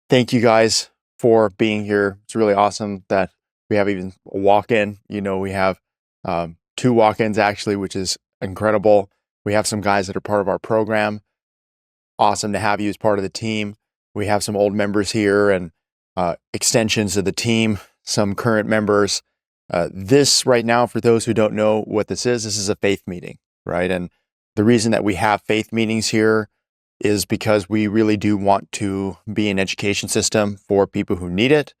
Thank you guys for being here. It's really awesome that we have even a walk-in. We have two walk-ins actually, which is incredible. We have some guys that are part of our program. Awesome to have you as part of the team. We have some old members here and extensions of the team, some current members. This right now, for those who don't know what this is a faith meeting, right? And the reason that we have faith meetings here is because we really do want to be an education system for people who need it.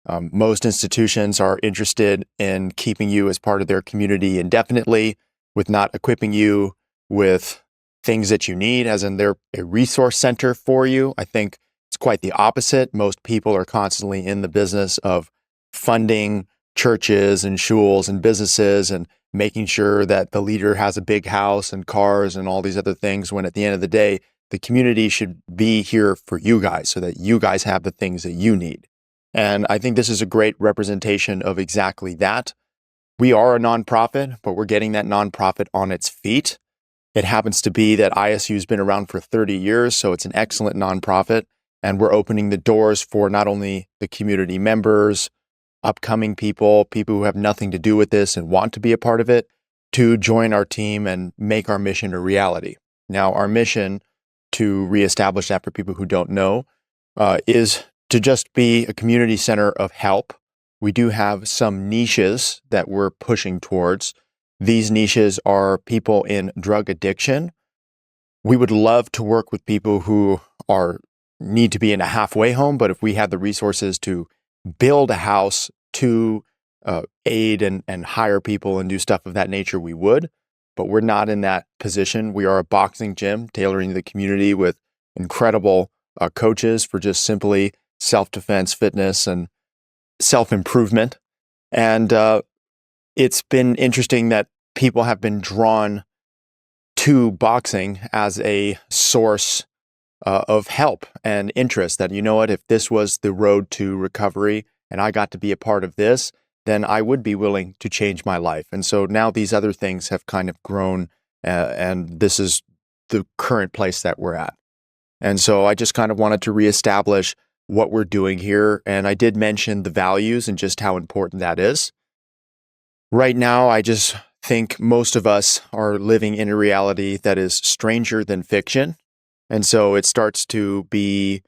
Most institutions are interested in keeping you as part of their community indefinitely, with not equipping you with things that you need, as in they're a resource center for you. I think it's quite the opposite. Most people are constantly in the business of funding churches and shuls and businesses and making sure that the leader has a big house and cars and all these other things, when at the end of the day, the community should be here for you guys so that you guys have the things that you need. And I think this is a great representation of exactly that. We are a nonprofit, but we're getting that nonprofit on its feet. It happens to be that ISU has been around for 30 years, so it's an excellent nonprofit. And we're opening the doors for not only the community members, upcoming people who have nothing to do with this and want to be a part of it, to join our team and make our mission a reality. Now, our mission, to reestablish that for people who don't know, is to just be a community center of help. We do have some niches that we're pushing towards. These niches are people in drug addiction. We would love to work with people who need to be in a halfway home, but if we had the resources to build a house to aid and hire people and do stuff of that nature, we would. But we're not in that position. We are a boxing gym tailoring to the community with incredible coaches for just simply self-defense, fitness, and self-improvement. And it's been interesting that people have been drawn to boxing as a source of help and interest, that, if this was the road to recovery and I got to be a part of this, then I would be willing to change my life. And so now these other things have kind of grown, and this is the current place that we're at. And so I just kind of wanted to reestablish what we're doing here. And I did mention the values and just how important that is. Right now, I just think most of us are living in a reality that is stranger than fiction. And so it starts to be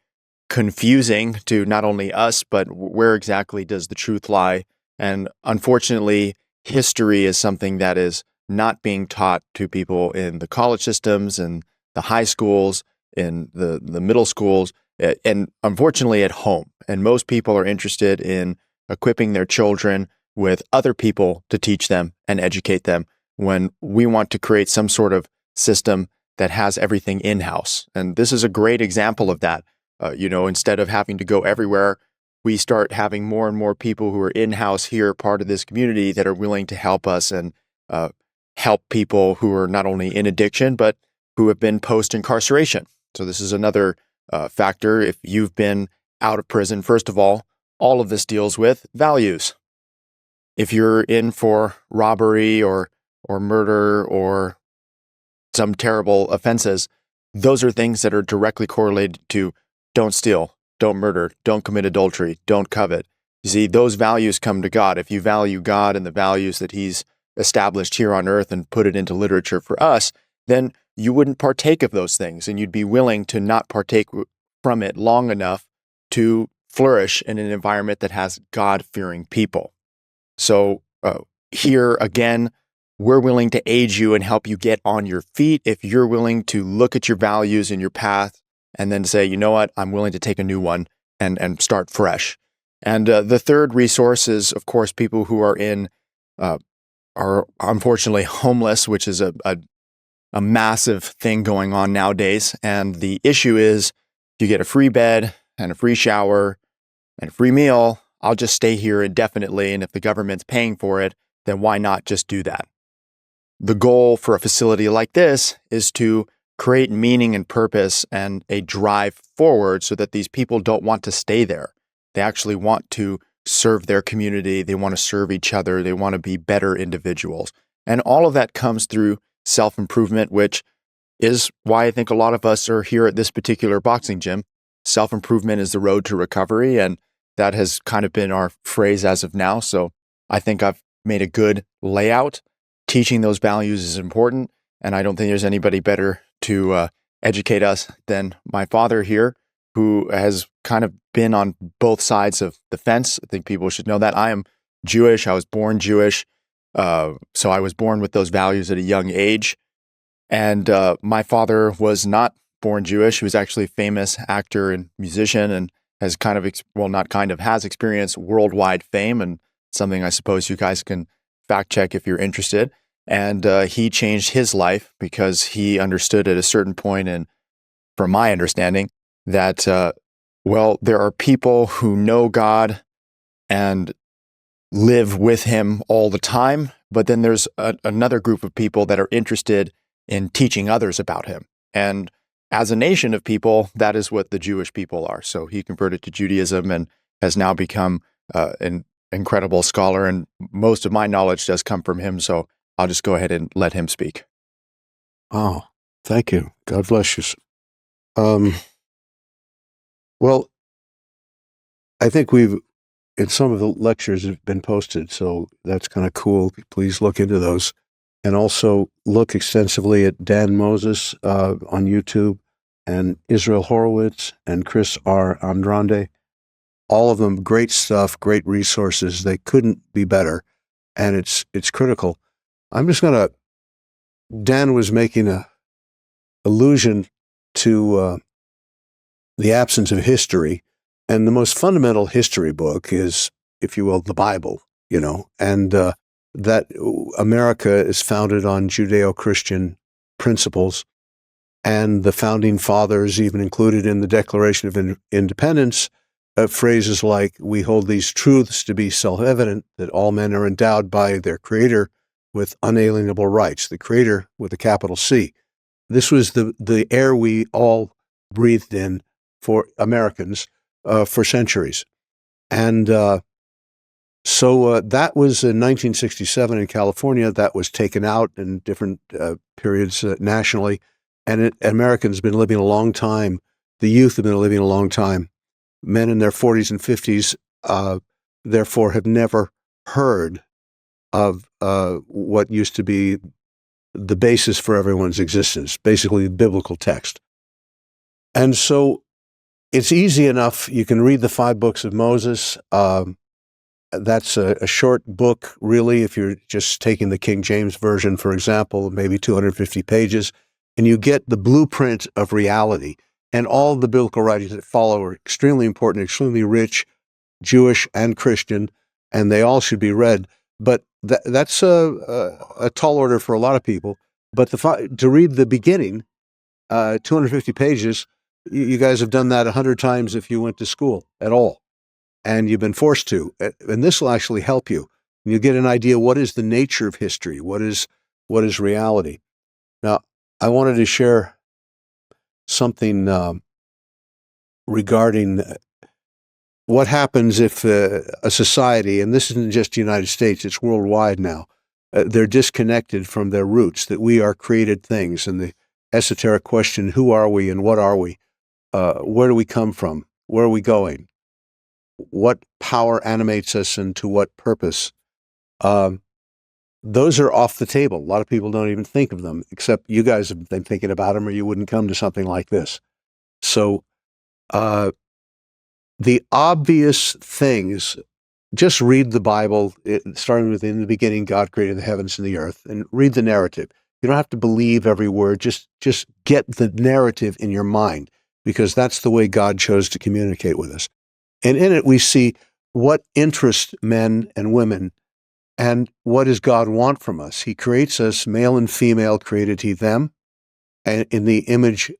confusing to not only us, but where exactly does the truth lie? And unfortunately, history is something that is not being taught to people in the college systems and the high schools, in the middle schools, and unfortunately at home. And most people are interested in equipping their children with other people to teach them and educate them, when we want to create some sort of system that has everything in-house. And this is a great example of that. Instead of having to go everywhere, we start having more and more people who are in-house here, part of this community, that are willing to help us and help people who are not only in addiction, but who have been post-incarceration. So this is another factor. If you've been out of prison, first of all of this deals with values. If you're in for robbery or murder or some terrible offenses, those are things that are directly correlated to don't steal, don't murder, don't commit adultery, don't covet. You see, those values come to God. If you value God and the values that He's established here on earth and put it into literature for us, then you wouldn't partake of those things, and you'd be willing to not partake from it long enough to flourish in an environment that has God-fearing people. So here again, we're willing to aid you and help you get on your feet if you're willing to look at your values and your path and then say, you know what, I'm willing to take a new one and start fresh. And the third resource is, of course, people who are are unfortunately homeless, which is a massive thing going on nowadays. And the issue is, you get a free bed and a free shower and a free meal, I'll just stay here indefinitely. And if the government's paying for it, then why not just do that? The goal for a facility like this is to create meaning and purpose and a drive forward so that these people don't want to stay there. They actually want to serve their community. They want to serve each other. They want to be better individuals. And all of that comes through self-improvement, which is why I think a lot of us are here at this particular boxing gym. self-improvement is the road to recovery. And that has kind of been our phrase as of now. So I think I've made a good layout. Teaching those values is important. And I don't think there's anybody better to educate us than my father here, who has kind of been on both sides of the fence. I think people should know that. I am Jewish. I was born Jewish. So I was born with those values at a young age. And my father was not born Jewish. He was actually a famous actor and musician and has kind of, has experienced worldwide fame, and something I suppose you guys can fact check if you're interested. And he changed his life because he understood at a certain point, and from my understanding, that, there are people who know God and live with him all the time, but then there's another group of people that are interested in teaching others about him. And as a nation of people, that is what the Jewish people are. So he converted to Judaism and has now become an incredible scholar. And most of my knowledge does come from him. So I'll just go ahead and let him speak. Oh, thank you. God bless you. Well, I think in some of the lectures have been posted, so that's kind of cool. Please look into those. And also look extensively at Dan Moses on YouTube, and Israel Horowitz and Chris R. Andrande. All of them great stuff, great resources. They couldn't be better, and it's critical. Dan was making a allusion to the absence of history, and the most fundamental history book is, if you will, the Bible, and that America is founded on Judeo-Christian principles, and the founding fathers even included in the Declaration of Independence phrases like, "We hold these truths to be self-evident, that all men are endowed by their Creator with unalienable rights," the Creator with a capital C. This was the air we all breathed in for Americans for centuries. And so that was in 1967 in California. That was taken out in different periods nationally. And Americans have been living a long time. The youth have been living a long time. Men in their 40s and 50s, therefore, have never heard of what used to be the basis for everyone's existence, basically the biblical text. And so it's easy enough. You can read the 5 books of Moses. That's a short book, really, if you're just taking the King James Version, for example, maybe 250 pages, and you get the blueprint of reality. And all the biblical writings that follow are extremely important, extremely rich, Jewish and Christian, and they all should be read. But that's a tall order for a lot of people. But to read the beginning, 250 pages, you guys have done that 100 times if you went to school at all. And you've been forced to, and this will actually help you. You get an idea, what is the nature of history? What is reality? Now, I wanted to share something regarding what happens if a society, and this isn't just the United States, it's worldwide now, they're disconnected from their roots, that we are created things, and the esoteric question, who are we and what are we? Where do we come from? Where are we going? What power animates us and to what purpose? Those are off the table. A lot of people don't even think of them, except you guys have been thinking about them, or you wouldn't come to something like this. So the obvious things, just read the Bible, starting with, in the beginning, God created the heavens and the earth, and read the narrative. You don't have to believe every word. Just get the narrative in your mind, because that's the way God chose to communicate with us. And in it, we see what interests men and women, and what does God want from us. He creates us, male and female created he them, and in the image.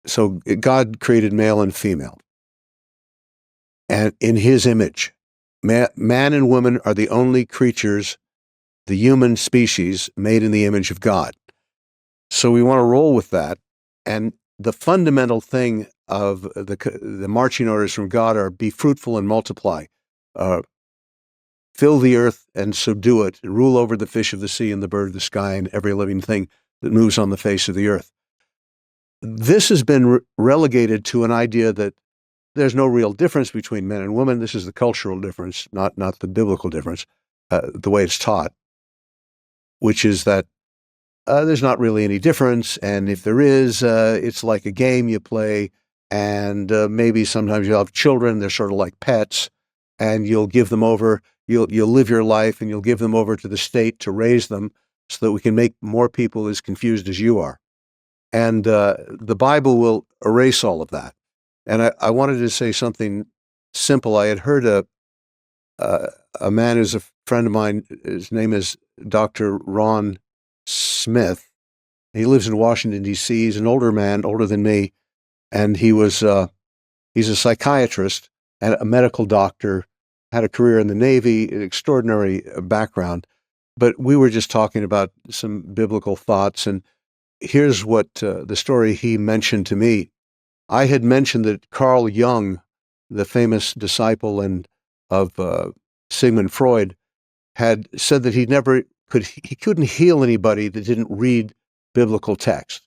So God created male and female, and in his image. Man and woman are the only creatures, the human species, made in the image of God. So we want to roll with that. And the fundamental thing of the marching orders from God are, be fruitful and multiply, fill the earth and subdue it, and rule over the fish of the sea and the bird of the sky and every living thing that moves on the face of the earth. this has been relegated to an idea that there's no real difference between men and women. This is the cultural difference, not the biblical difference, the way it's taught, which is that there's not really any difference. And if there is, it's like a game you play. And maybe sometimes you'll have children. They're sort of like pets. And you'll give them over. You'll live your life and you'll give them over to the state to raise them so that we can make more people as confused as you are. And the Bible will erase all of that. And I wanted to say something simple. I had heard a man who's a friend of mine. His name is Dr. Ron Smith. He lives in Washington, D.C. He's an older man, older than me. And he's a psychiatrist and a medical doctor, had a career in the Navy, an extraordinary background. But we were just talking about some biblical thoughts. And here's what the story he mentioned to me. I had mentioned that Carl Jung, the famous disciple of Sigmund Freud, had said that he couldn't heal anybody that didn't read biblical text.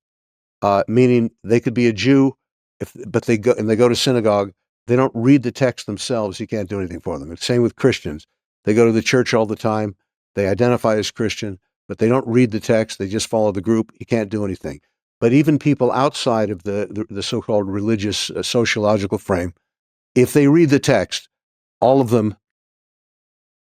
Meaning they could be a Jew, but they go to synagogue. They don't read the text themselves. You can't do anything for them. It's the same with Christians. They go to the church all the time. They identify as Christian, but they don't read the text. They just follow the group. You can't do anything. But even people outside of the so-called religious sociological frame, if they read the text, all of them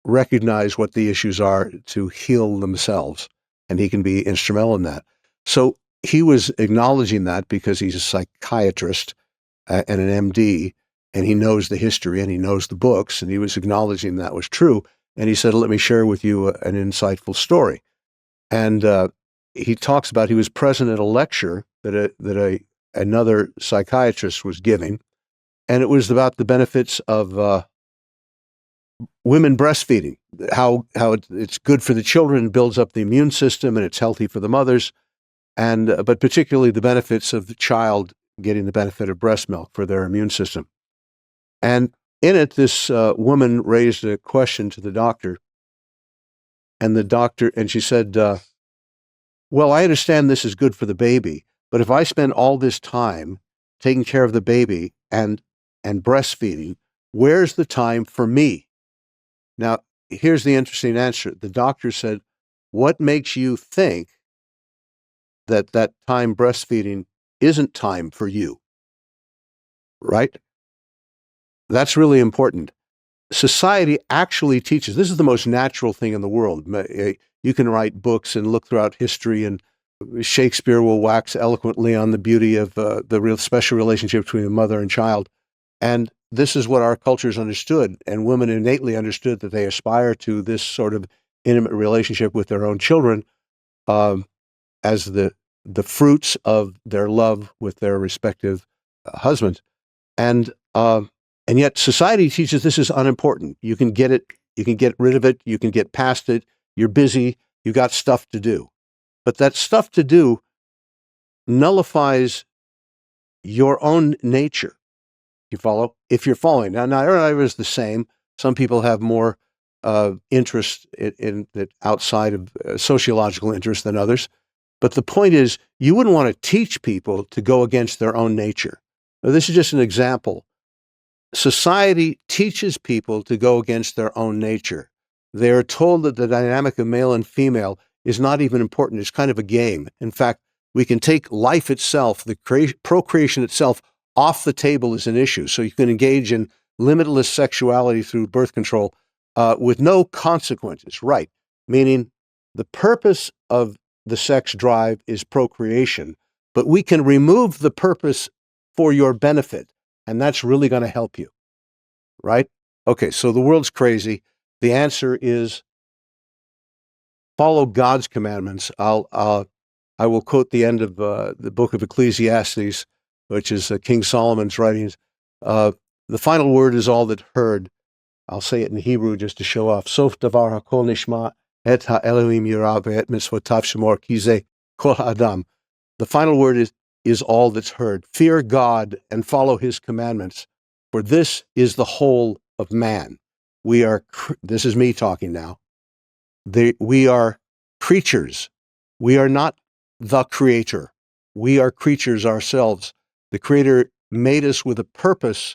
recognize what the issues are to heal themselves, and he can be instrumental in that. So he was acknowledging that because he's a psychiatrist and an MD, and he knows the history and he knows the books, and he was acknowledging that was true. And he said, let me share with you an insightful story. And he talks about he was present at a lecture that another psychiatrist was giving, and it was about the benefits of women breastfeeding, how it's good for the children, builds up the immune system, and it's healthy for the mothers, but particularly the benefits of the child getting the benefit of breast milk for their immune system. And in it, this woman raised a question to the doctor, and she said, well, I understand this is good for the baby, but if I spend all this time taking care of the baby and breastfeeding, where's the time for me? Now, here's the interesting answer. The doctor said, what makes you think that time breastfeeding isn't time for you? Right? That's really important. Society actually teaches, this is the most natural thing in the world. You can write books and look throughout history, and Shakespeare will wax eloquently on the beauty of the real special relationship between a mother and child. And this is what our cultures understood, and women innately understood that they aspire to this sort of intimate relationship with their own children as the fruits of their love with their respective husbands. And yet society teaches this is unimportant. You can get it, you can get rid of it, you can get past it, you're busy, you got stuff to do. But that stuff to do nullifies your own nature. You follow? If you're following. Now, not everybody is the same. Some people have more interest in that outside of sociological interest than others. But the point is, you wouldn't want to teach people to go against their own nature. Now, this is just an example. Society teaches people to go against their own nature. They are told that the dynamic of male and female is not even important. It's kind of a game. In fact, we can take life itself, the procreation itself, off the table as an issue. So you can engage in limitless sexuality through birth control with no consequences, right? Meaning the purpose of the sex drive is procreation, but we can remove the purpose for your benefit, and that's really going to help you, right? Okay, so the world's crazy. The answer is follow God's commandments. I will quote the end of the book of Ecclesiastes, which is King Solomon's writings. The final word is all that heard. I'll say it in Hebrew just to show off. Sof davar hakol nishma et ha'elohim yirah ve'et mitzvotav shemor ki ze kol ha'adam. The final word is all that's heard. Fear God and follow his commandments, for this is the whole of man. This is me talking now. We are creatures. We are not the creator. we are creatures ourselves. The Creator made us with a purpose,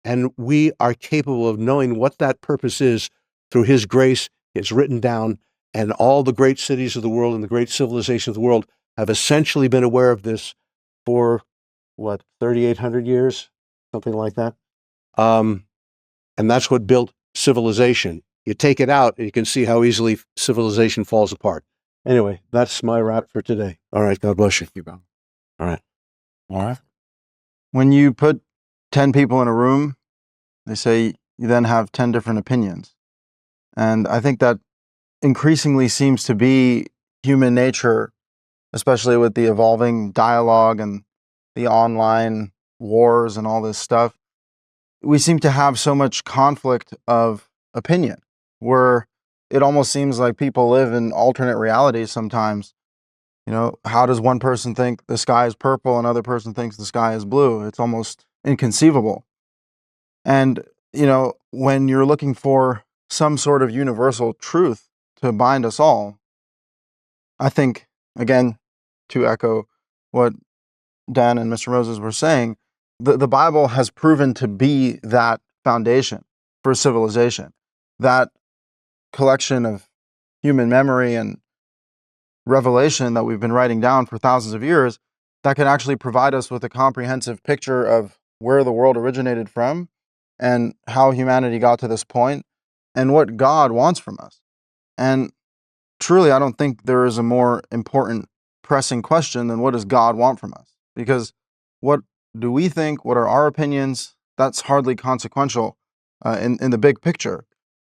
and we are capable of knowing what that purpose is through His grace. It's written down, and all the great cities of the world and the great civilizations of the world have essentially been aware of this for, 3,800 years? Something like that. And that's what built civilization. You take it out, and you can see how easily civilization falls apart. Anyway, that's my wrap for today. All right, God bless you. Keep going. All right. All right. When you put 10 people in a room, they say you then have 10 different opinions. And I think that increasingly seems to be human nature, especially with the evolving dialogue and the online wars and all this stuff. We seem to have so much conflict of opinion, where it almost seems like people live in alternate realities sometimes. You know, how does one person think the sky is purple and another person thinks the sky is blue? It's almost inconceivable. And, you know, when you're looking for some sort of universal truth to bind us all, I think, again, to echo what Dan and Mr. Moses were saying, the Bible has proven to be that foundation for civilization, that collection of human memory and revelation that we've been writing down for thousands of years that can actually provide us with a comprehensive picture of where the world originated from and how humanity got to this point and what God wants from us. And truly, I don't think there is a more important pressing question than what does God want from us? Because what do we think? What are our opinions? That's hardly consequential in the big picture.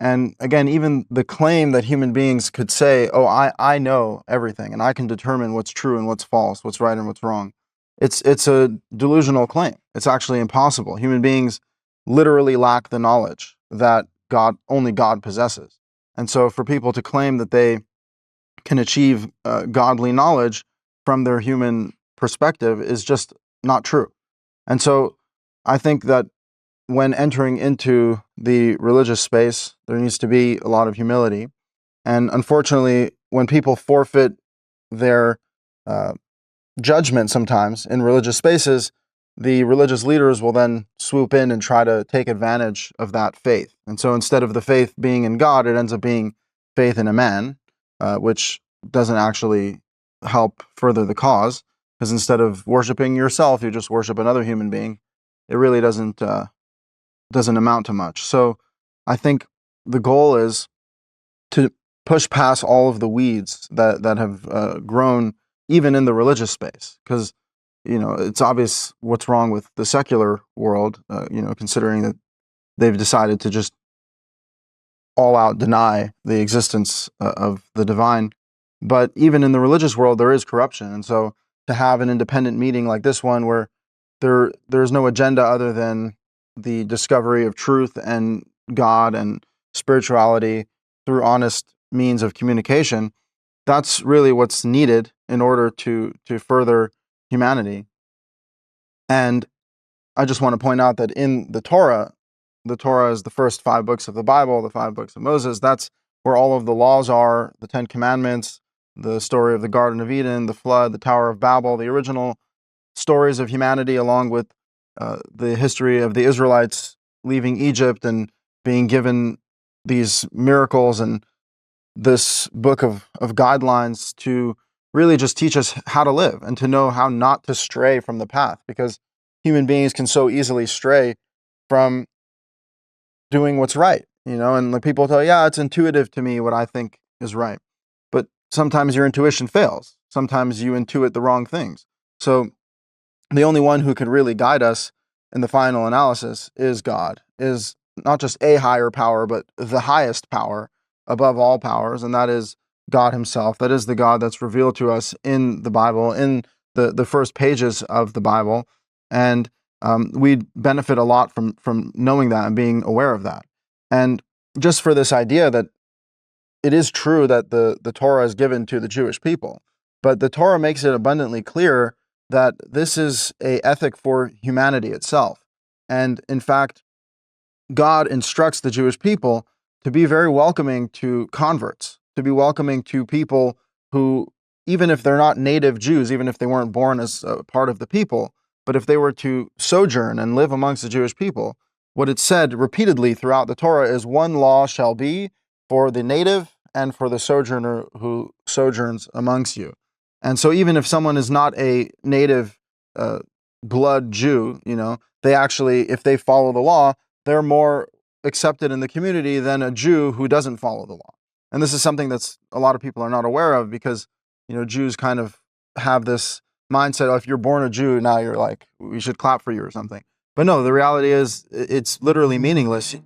And again, even the claim that human beings could say, oh, I know everything and I can determine what's true and what's false, what's right and what's wrong. It's a delusional claim. It's actually impossible. Human beings literally lack the knowledge that only God possesses. And so for people to claim that they can achieve godly knowledge from their human perspective is just not true. And so I think that when entering into the religious space, there needs to be a lot of humility. And unfortunately, when people forfeit their judgment sometimes in religious spaces, the religious leaders will then swoop in and try to take advantage of that faith. And so instead of the faith being in God, it ends up being faith in a man, which doesn't actually help further the cause, because instead of worshiping yourself, you just worship another human being. It really doesn't amount to much. So I think the goal is to push past all of the weeds that have grown even in the religious space, because it's obvious what's wrong with the secular world, considering that they've decided to just all out deny the existence of the divine. But even in the religious world, there is corruption. And so to have an independent meeting like this one where there's no agenda other than the discovery of truth and God and spirituality through honest means of communication, that's really what's needed in order to further humanity. And I just want to point out that in the Torah is the first 5 books of the Bible, the 5 books of Moses. That's where all of the laws are, the 10 Commandments, the story of the Garden of Eden, the flood, the Tower of Babel, the original stories of humanity, along with the history of the Israelites leaving Egypt and being given these miracles and this book of guidelines to really just teach us how to live and to know how not to stray from the path, because human beings can so easily stray from doing what's right, and like people tell, yeah, it's intuitive to me what I think is right. But sometimes your intuition fails. Sometimes you intuit the wrong things. So the only one who can really guide us in the final analysis is God, is not just a higher power, but the highest power above all powers, and that is God himself. That is the God that's revealed to us in the Bible, in the first pages of the Bible. And we benefit a lot from knowing that and being aware of that. And just for this idea that it is true that the Torah is given to the Jewish people, but the Torah makes it abundantly clear that this is an ethic for humanity itself. And in fact, God instructs the Jewish people to be very welcoming to converts, to be welcoming to people who even if they're not native Jews, even if they weren't born as a part of the people, but if they were to sojourn and live amongst the Jewish people, what it said repeatedly throughout the Torah is one law shall be for the native and for the sojourner who sojourns amongst you. And so even if someone is not a native blood Jew, they actually, if they follow the law, they're more accepted in the community than a Jew who doesn't follow the law. And this is something that's a lot of people are not aware of because, Jews kind of have this mindset, oh, if you're born a Jew, now you're like, we should clap for you or something. But no, the reality is it's literally meaningless.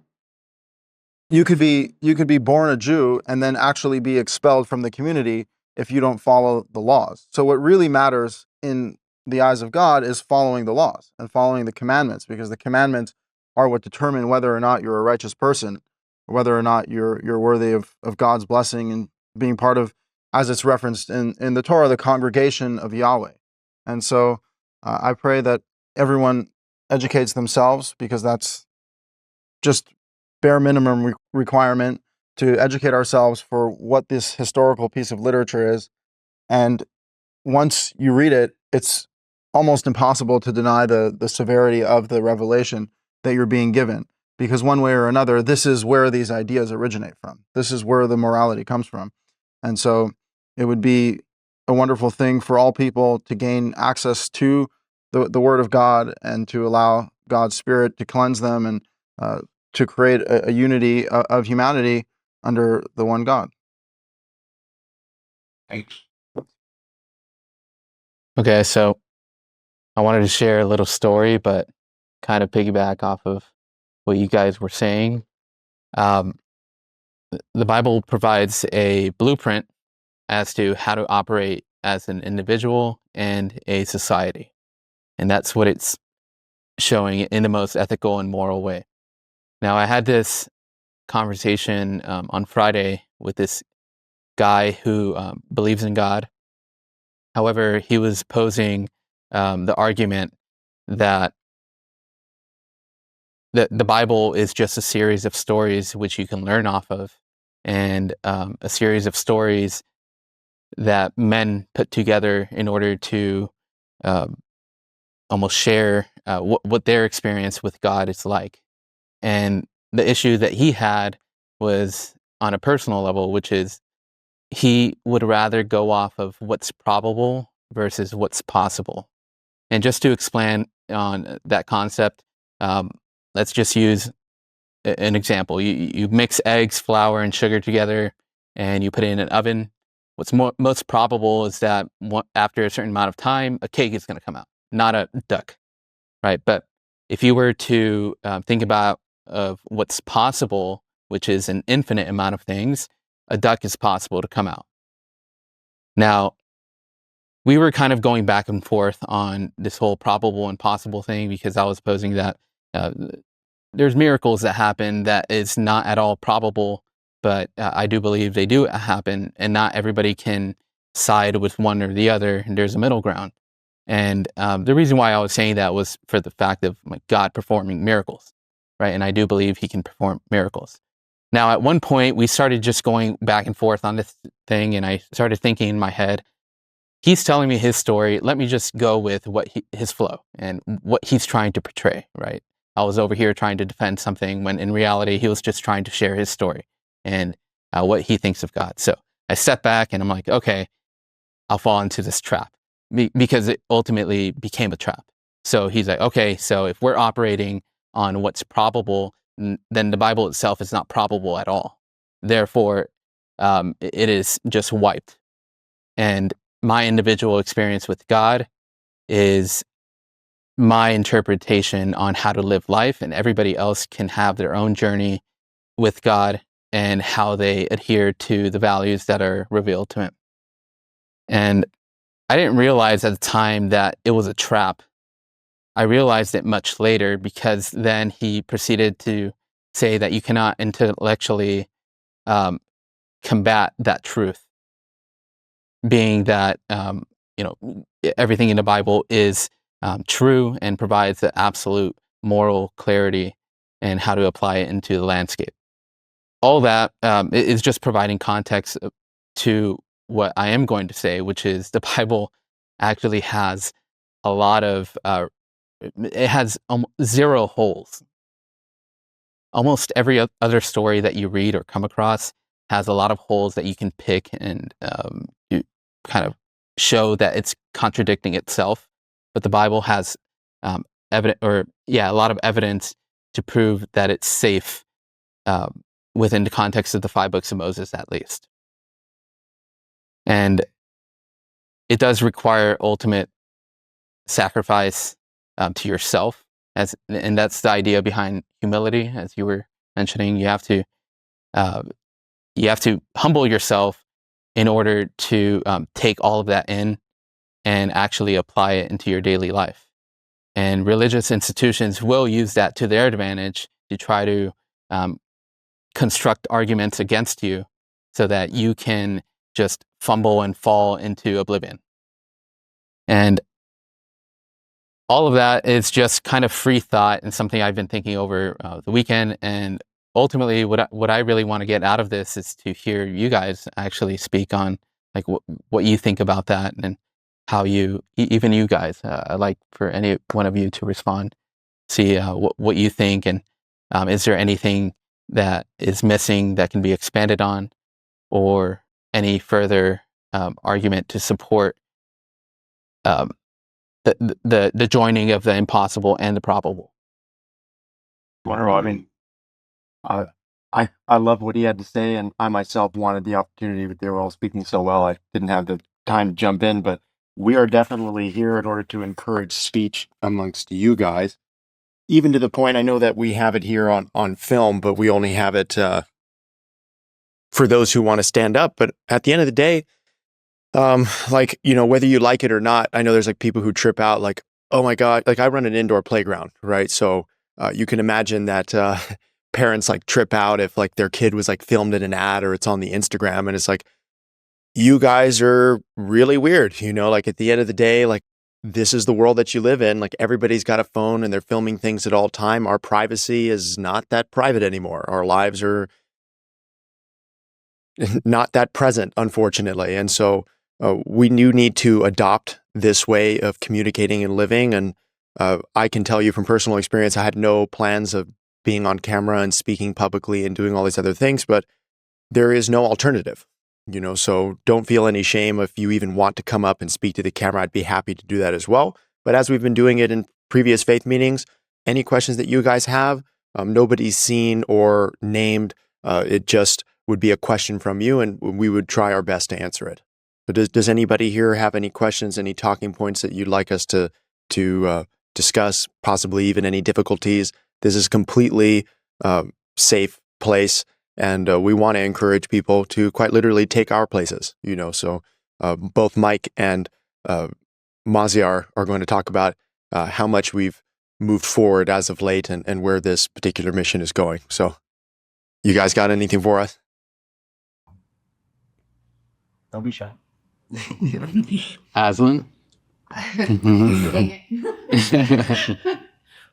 You could be born a Jew and then actually be expelled from the community if you don't follow the laws. So what really matters in the eyes of God is following the laws and following the commandments, because the commandments are what determine whether or not you're a righteous person, or whether or not you're worthy of God's blessing and being part of, as it's referenced in the Torah, the congregation of Yahweh. And so I pray that everyone educates themselves, because that's just bare minimum requirement to educate ourselves for what this historical piece of literature is. And once you read it, it's almost impossible to deny the severity of the revelation that you're being given, because one way or another, this is where these ideas originate from. This is where the morality comes from. And so it would be a wonderful thing for all people to gain access to the Word of God and to allow God's Spirit to cleanse them and to create a unity of humanity under the one God. Thanks. Okay, so I wanted to share a little story, but kind of piggyback off of what you guys were saying. The Bible provides a blueprint as to how to operate as an individual and a society. And that's what it's showing in the most ethical and moral way. Now, I had this conversation on Friday with this guy who believes in God. However, he was posing the argument that the Bible is just a series of stories which you can learn off of, and a series of stories that men put together in order to almost share what their experience with God is like. And the issue that he had was on a personal level, which is he would rather go off of what's probable versus what's possible. And just to expand on that concept, let's just use an example. You mix eggs, flour, and sugar together, and you put it in an oven. What's most probable is that after a certain amount of time, a cake is going to come out, not a duck, right? But if you were to think about of what's possible, which is an infinite amount of things, a duck is possible to come out. Now, we were kind of going back and forth on this whole probable and possible thing, because I was posing that there's miracles that happen that is not at all probable, but I do believe they do happen, and not everybody can side with one or the other, and there's a middle ground. And the reason why I was saying that was for the fact of God performing miracles, right? And I do believe he can perform miracles. Now, at one point, we started just going back and forth on this thing, and I started thinking in my head, he's telling me his story. Let me just go with his flow and what he's trying to portray, right? I was over here trying to defend something when in reality, he was just trying to share his story and what he thinks of God. So I step back and I'm like, okay, I'll fall into this trap, because it ultimately became a trap. So he's like, okay, so if we're operating on what's probable, then the Bible itself is not probable at all. Therefore, it is just wiped. And my individual experience with God is my interpretation on how to live life, and everybody else can have their own journey with God and how they adhere to the values that are revealed to him. And I didn't realize at the time that it was a trap. I realized it much later, because then he proceeded to say that you cannot intellectually combat that truth, being that everything in the Bible is true and provides the absolute moral clarity and how to apply it into the landscape. All that is just providing context to what I am going to say, which is the Bible actually has a lot of, it has zero holes. Almost every other story that you read or come across has a lot of holes that you can pick and you kind of show that it's contradicting itself. But the Bible has a lot of evidence to prove that it's safe within the context of the 5 books of Moses, at least. And it does require ultimate sacrifice to yourself, and that's the idea behind humility, as you were mentioning. You have to humble yourself in order to take all of that in and actually apply it into your daily life. And religious institutions will use that to their advantage to try to construct arguments against you so that you can just fumble and fall into oblivion. And all of that is just kind of free thought and something I've been thinking over the weekend. And ultimately, what I really want to get out of this is to hear you guys actually speak on like what you think about that, and how even you guys, I'd like for any one of you to respond, see what you think, and is there anything that is missing that can be expanded on, or any further argument to support the joining of the impossible and the probable. Wonderful. I mean, I love what he had to say, and I myself wanted the opportunity, but they were all speaking so well, I didn't have the time to jump in. But we are definitely here in order to encourage speech amongst you guys, even to the point I know that we have it here on film, but we only have it for those who want to stand up. But at the end of the day, like, you know, whether you like it or not, I know there's like people who trip out like, oh my God, like I run an indoor playground, right? So you can imagine that parents like trip out if like their kid was like filmed in an ad or it's on the Instagram, and it's like, you guys are really weird, you know, like at the end of the day, like this is the world that you live in. Like everybody's got a phone and they're filming things at all time. Our privacy is not that private anymore. Our lives are not that present, unfortunately. And so we do need to adopt this way of communicating and living. And I can tell you from personal experience, I had no plans of being on camera and speaking publicly and doing all these other things, but there is no alternative, you know, so don't feel any shame if you even want to come up and speak to the camera. I'd be happy to do that as well. But as we've been doing it in previous faith meetings, any questions that you guys have, nobody's seen or named. It just would be a question from you, and we would try our best to answer it. But does anybody here have any questions, any talking points that you'd like us to discuss, possibly even any difficulties? This is a completely safe place, and we want to encourage people to quite literally take our places, you know. So both Mike and Maziar are going to talk about how much we've moved forward as of late and where this particular mission is going. So you guys got anything for us? Don't be shy. Aslan?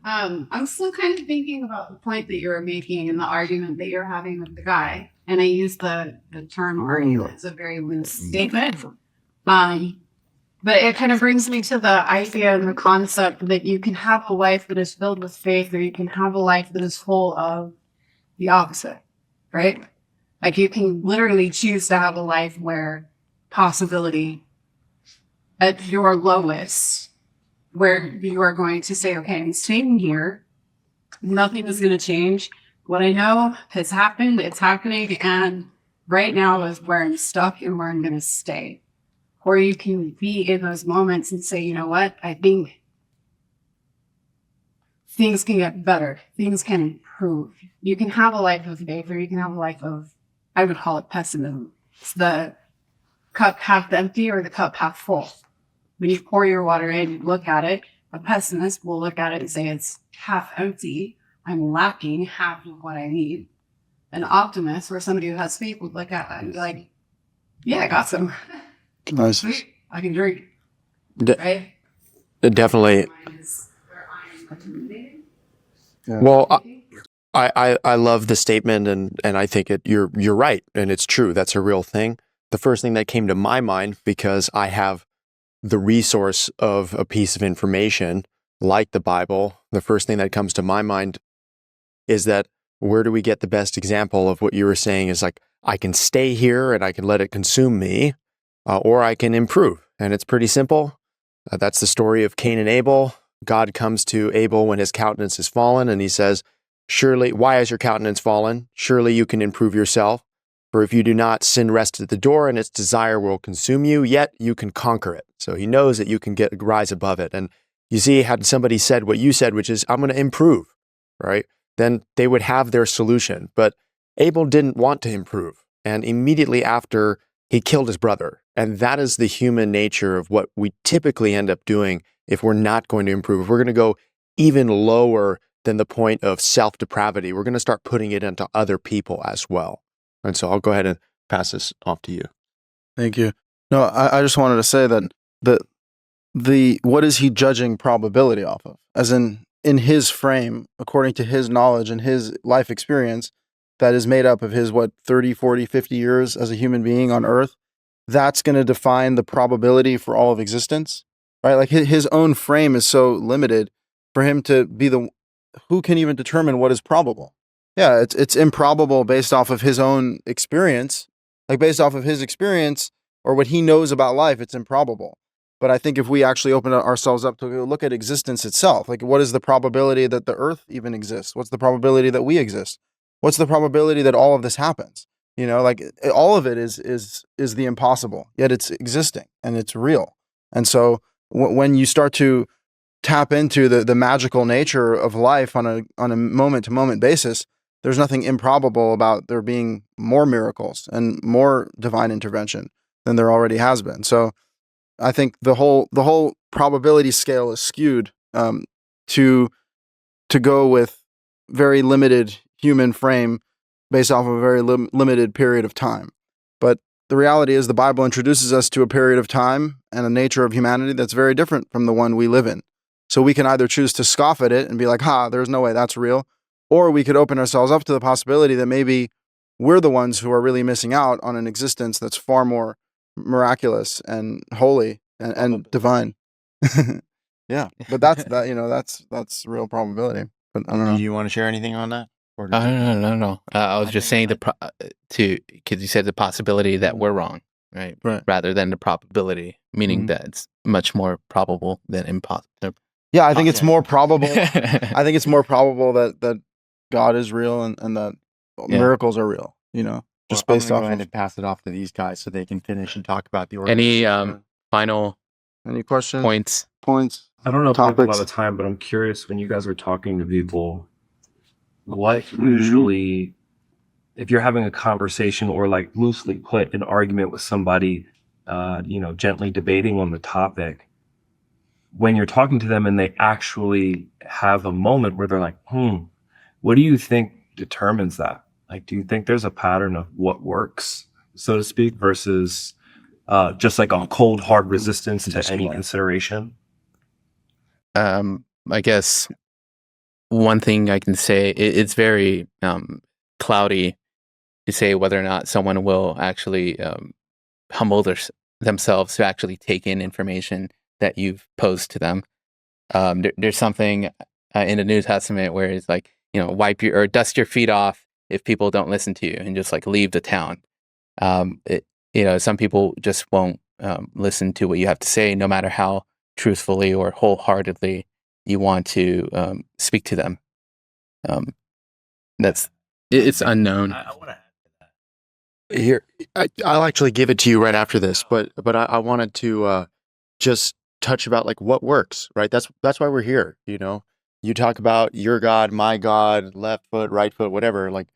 I'm still kind of thinking about the point that you were making and the argument that you're having with the guy. And I use the term argue as a very loose statement. But it kind of brings me to the idea and the concept that you can have a life that is filled with faith, or you can have a life that is full of the opposite, right? Like you can literally choose to have a life where possibility at your lowest, where you are going to say, okay, I'm staying here. Nothing is going to change. What I know has happened. It's happening. And right now is where I'm stuck and where I'm going to stay. Or you can be in those moments and say, you know what? I think things can get better. Things can improve. You can have a life of faith, or you can have a life of, I would call it pessimism. It's the cup half empty or the cup half full. When you pour your water in, you look at it. A pessimist will look at it and say it's half empty. I'm lacking half of what I need. An optimist, or somebody who has faith, would look at that and be like, yeah, I got some. Nice. Sweet. I can drink. Right? Definitely. Yeah. Well, I love the statement, and I think you're right, and it's true. That's a real thing. the first thing that came to my mind, because I have the resource of a piece of information like the Bible, the first thing that comes to my mind is that where do we get the best example of what you were saying is like, I can stay here and I can let it consume me, or I can improve. And it's pretty simple. That's the story of Cain and Abel. God comes to Abel when his countenance is fallen, and he says, surely, why is your countenance fallen? Surely you can improve yourself. For if you do not, sin rests at the door, and its desire will consume you, yet you can conquer it. So he knows that you can rise above it. And you see, had somebody said what you said, which is, I'm going to improve, right? Then they would have their solution. But Abel didn't want to improve. And immediately after, he killed his brother. And that is the human nature of what we typically end up doing if we're not going to improve. If we're going to go even lower than the point of self-depravity, we're going to start putting it into other people as well. And so I'll go ahead and pass this off to you. Thank you. No, I just wanted to say that the what is he judging probability off of? As in his frame, according to his knowledge and his life experience, that is made up of his, 30, 40, 50 years as a human being on Earth, that's going to define the probability for all of existence, right? Like his own frame is so limited for him to be who can even determine what is probable? Yeah, it's improbable based off of his own experience. Like based off of his experience or what he knows about life, it's improbable. But I think if we actually open ourselves up to look at existence itself, like what is the probability that the Earth even exists? What's the probability that we exist? What's the probability that all of this happens? You know, like all of it is the impossible, yet it's existing and it's real. And so when you start to tap into the magical nature of life on a moment to moment basis, there's nothing improbable about there being more miracles and more divine intervention than there already has been. So I think the whole probability scale is skewed to go with very limited human frame based off of a very limited period of time. But the reality is the Bible introduces us to a period of time and a nature of humanity that's very different from the one we live in. So we can either choose to scoff at it and be like, there's no way that's real. Or we could open ourselves up to the possibility that maybe we're the ones who are really missing out on an existence that's far more miraculous and holy and divine. Yeah, but that's real probability. But I don't know. Do you want to share anything on that? No. I was just saying because you said the possibility that we're wrong, right? Rather than the probability, meaning that it's much more probable than impossible. Yeah, I think it's more probable. I think it's more probable that God is real and that miracles are real. You know, just based off. I'm going to pass it off to these guys so they can finish and talk about the Any final questions? Points. I don't know if I have a lot of time, but I'm curious when you guys are talking to people, what usually, if you're having a conversation or like loosely put an argument with somebody, gently debating on the topic, when you're talking to them and they actually have a moment where they're like, what do you think determines that? Like, do you think there's a pattern of what works, so to speak, versus just like a cold, hard resistance to any consideration? I guess one thing I can say, it's very cloudy to say whether or not someone will actually humble themselves to actually take in information that you've posed to them. There's something in the New Testament where it's like, dust your feet off if people don't listen to you and just like leave the town. Some people just won't listen to what you have to say, no matter how truthfully or wholeheartedly you want to speak to them. It's unknown. I want to add to that. Here, I'll actually give it to you right after this, but I wanted to just touch about like what works, right? That's why we're here. You talk about your God, my God, left foot, right foot, whatever. Like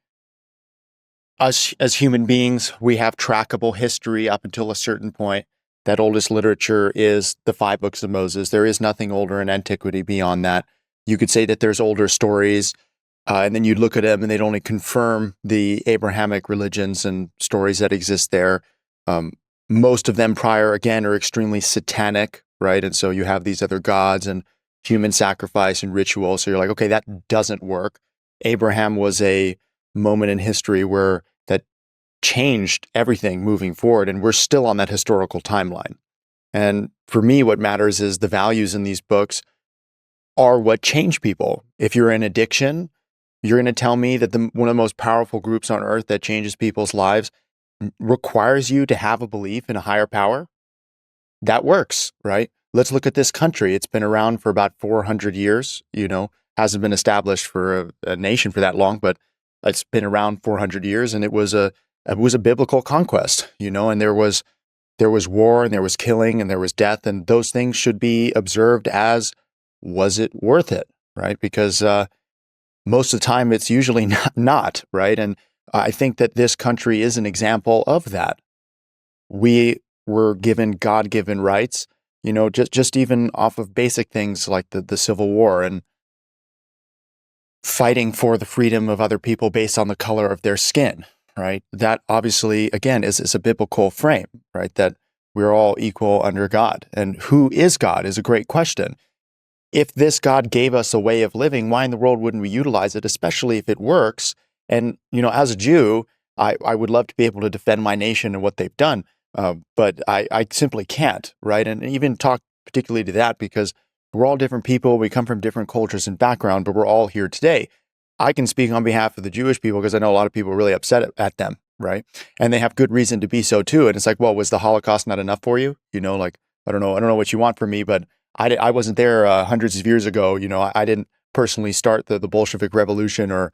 us as human beings, we have trackable history up until a certain point. That oldest literature is the 5 books of Moses. There is nothing older in antiquity beyond that. You could say that there's older stories, and then you look at them and they'd only confirm the Abrahamic religions and stories that exist there. Most of them prior, again, are extremely satanic, right? And so you have these other gods and human sacrifice and ritual. So you're like, okay, that doesn't work. Abraham was a moment in history where that changed everything moving forward, and we're still on that historical timeline. And for me, what matters is the values in these books are what change people. If you're in addiction, you're going to tell me that one of the most powerful groups on earth that changes people's lives requires you to have a belief in a higher power? That works, right? Let's look at this country. It's been around for about 400 years, hasn't been established for a nation for that long, but it's been around 400 years, and it was a biblical conquest, and there was war, and there was killing, and there was death, and those things should be observed as, was it worth it, right? Because most of the time it's usually not, right? And I think that this country is an example of that. We were given God-given rights, just even off of basic things like the Civil War and fighting for the freedom of other people based on the color of their skin, right? That obviously, again, is a biblical frame, right? That we're all equal under God. And who is God is a great question. If this God gave us a way of living, why in the world wouldn't we utilize it, especially if it works? And, as a Jew, I would love to be able to defend my nation and what they've done, but I simply can't, right? And even talk particularly to that because we're all different people. We come from different cultures and background, but we're all here today. I can speak on behalf of the Jewish people because I know a lot of people are really upset at them, right? And they have good reason to be so too. And it's like, well, was the Holocaust not enough for you? I don't know what you want from me, but I wasn't there hundreds of years ago. I didn't personally start the Bolshevik Revolution or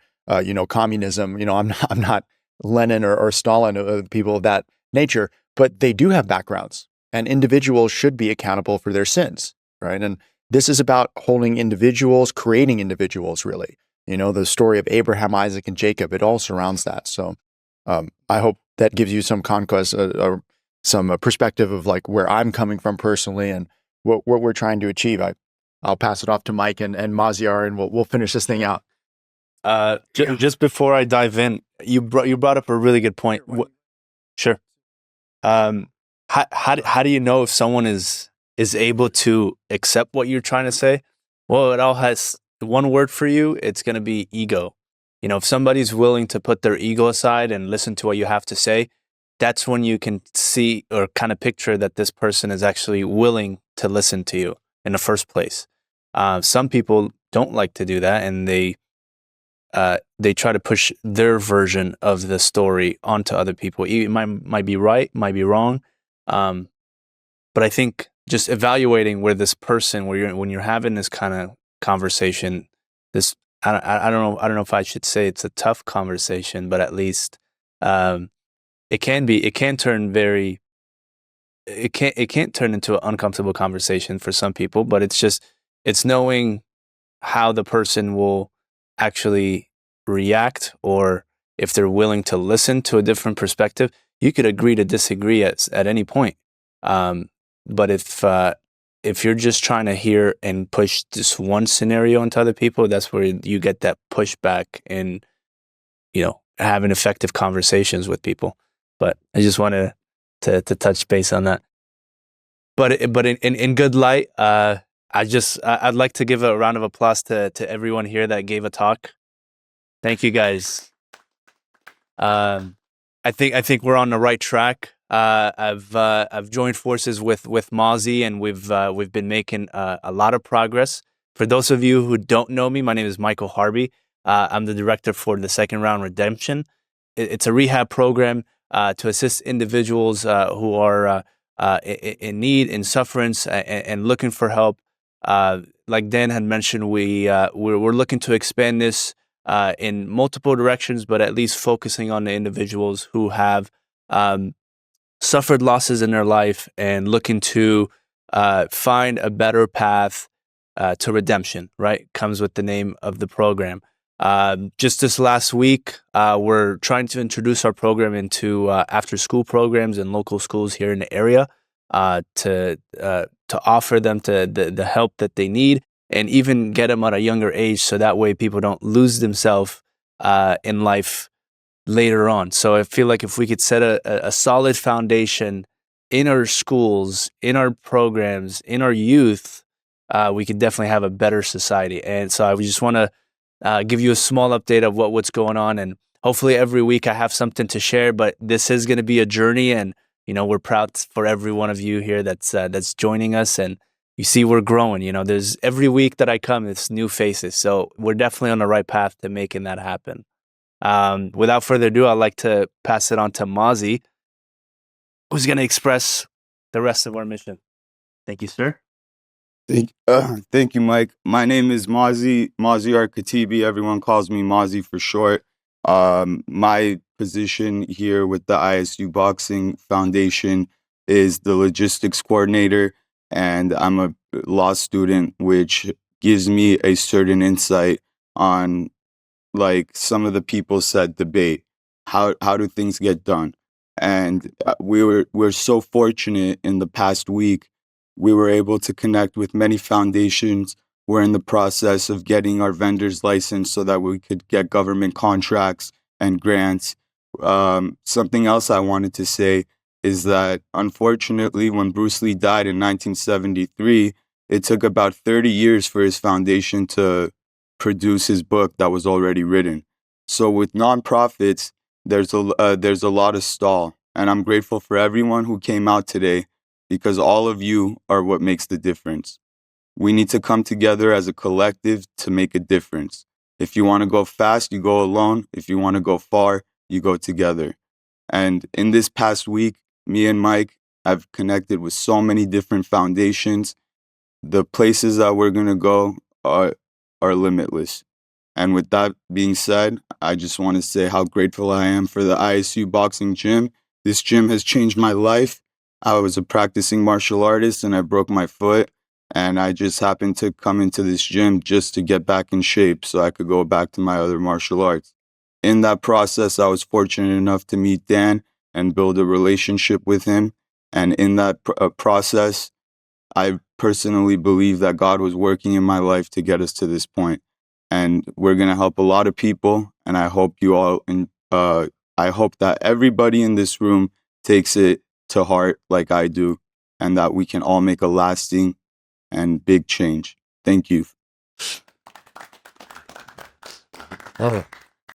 communism. I'm not Lenin or Stalin or people of that nature, but they do have backgrounds, and individuals should be accountable for their sins, right? And this is about holding individuals, creating individuals, really. The story of Abraham, Isaac, and Jacob, it all surrounds that. So I hope that gives you some conquest, or some perspective of like where I'm coming from personally and what we're trying to achieve. I'll pass it off to Mike and Maziar, and we'll finish this thing out. Just before I dive in, you brought up a really good point. Sure. How do you know if someone is able to accept what you're trying to say? Well, it all has one word for you. It's going to be ego. If somebody's willing to put their ego aside and listen to what you have to say, that's when you can see or kind of picture that this person is actually willing to listen to you in the first place. Some people don't like to do that, and they try to push their version of the story onto other people. It might be right, might be wrong, but I think just evaluating where this person, when you're having this kind of conversation, this I don't know if I should say it's a tough conversation, but at least it can't turn into an uncomfortable conversation for some people, but it's knowing how the person will actually react, or if they're willing to listen to a different perspective. You could agree to disagree at any point. But if you're just trying to hear and push this one scenario into other people, that's where you get that pushback and, having effective conversations with people. But I just wanted to touch base on that. But in good light, I'd like to give a round of applause to everyone here that gave a talk. Thank you guys. I think we're on the right track. I've joined forces with Mozzie, and we've been making a lot of progress. For those of you who don't know me, my name is Michael Harvey. I'm the director for the Second Round Redemption. It's a rehab program to assist individuals who are in need, in sufferance, and looking for help. Like Dan had mentioned, we're looking to expand this in multiple directions, but at least focusing on the individuals who have suffered losses in their life and looking to find a better path to redemption, right? Comes with the name of the program. Just this last week, we're trying to introduce our program into after-school programs in local schools here in the area to offer them the help that they need, and even get them at a younger age, so that way people don't lose themselves in life later on. So I feel like if we could set a solid foundation in our schools, in our programs, in our youth, we could definitely have a better society. And so I just want to give you a small update of what's going on. And hopefully every week I have something to share, but this is going to be a journey, and we're proud for every one of you here that's joining us, and you see we're growing. There's every week that I come, it's new faces, so we're definitely on the right path to making that happen. Without further ado, I'd like to pass it on to Mozzie, who's going to express the rest of our mission. Thank you, sir. Thank you, Mike. My name is Mozzie Katibi. Everyone calls me Mozzie for short. My position here with the ISU Boxing Foundation is the logistics coordinator, and I'm a law student, which gives me a certain insight on, like, some of the people said, debate. How do things get done? And we're so fortunate in the past week. We were able to connect with many foundations. We're in the process of getting our vendors licensed so that we could get government contracts and grants. Something else I wanted to say is that, unfortunately, when Bruce Lee died in 1973, it took about 30 years for his foundation to produce his book that was already written. So with nonprofits, there's a lot of stall. And I'm grateful for everyone who came out today, because all of you are what makes the difference. We need to come together as a collective to make a difference. If you want to go fast, you go alone. If you want to go far, you go together. And in this past week, me and Mike have connected with so many different foundations. The places that we're going to go are limitless. And with that being said, I just want to say how grateful I am for the ISU Boxing Gym. This gym has changed my life. I was a practicing martial artist and I broke my foot, and I just happened to come into this gym just to get back in shape so I could go back to my other martial arts. In that process, I was fortunate enough to meet Dan and build a relationship with him. And in that process, I personally believe that God was working in my life to get us to this point. And we're going to help a lot of people. And I hope you all, I hope that everybody in this room takes it to heart like I do, and that we can all make a lasting and big change. Thank you. Love it.